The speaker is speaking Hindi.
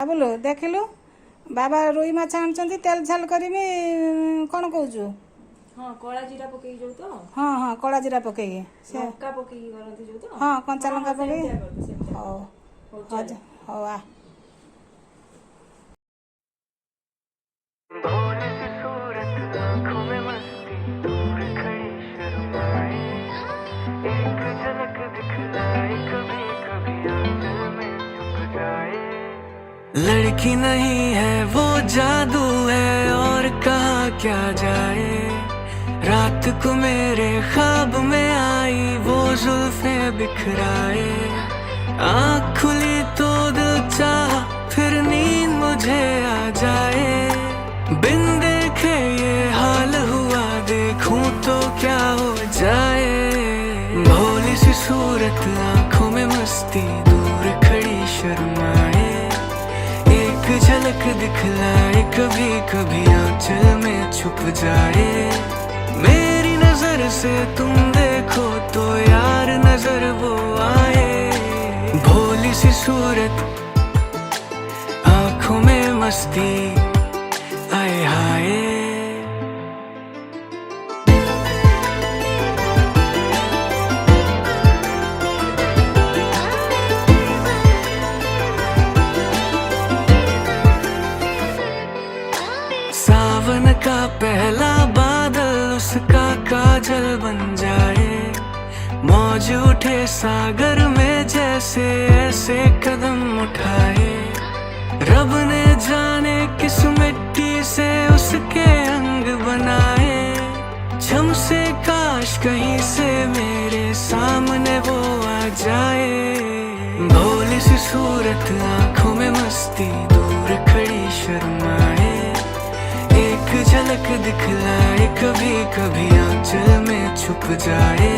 बाबुलो देखिलु बाबा रोई माछ आनुचंती तेल झाल करमी कौन कहूचु। हाँ कला जीरा पकई जो तो हाँ हाँ कला जीरा पकई से लंका पकई करंती जो तो हाँ कंचा लंका पकई हो हो हो आ भोली सी सूरत आँखों में मस्ती दूर खड़ी शर्माए एक झलक दिखलाए कभी कभी आंचल में छुप जाए। लड़की नहीं है वो जादू है और कहा क्या जाए। रात को मेरे ख्वाब में आई वो जुल्फे बिखराए। आँख खुली तो दिल चाहा फिर नींद मुझे आ जाए। बिन देखे ये हाल हुआ देखूं तो क्या हो जाए। भोली सी सूरत आँखों में मस्ती दूर खड़ी शर्माए एक झलक दिखलाए कभी कभी आंचल में छुप जाए। मेरी नजर से तुम देखो तो यार नजर वो आए। भोली सी सूरत आँखों में मस्ती आए हाय। सावन का पहला बादल उसका काजल बन जाए। मौज उठे सागर में जैसे ऐसे कदम उठाए। रब ने जाने किस मिट्टी से उसके अंग बनाए। छम से काश कहीं से मेरे सामने वो आ जाए। भोली सी सूरत आँखों में मस्ती दूर खड़ी शर्माए एक झलक दिखलाए कभी कभी आंचल में छुप जाए।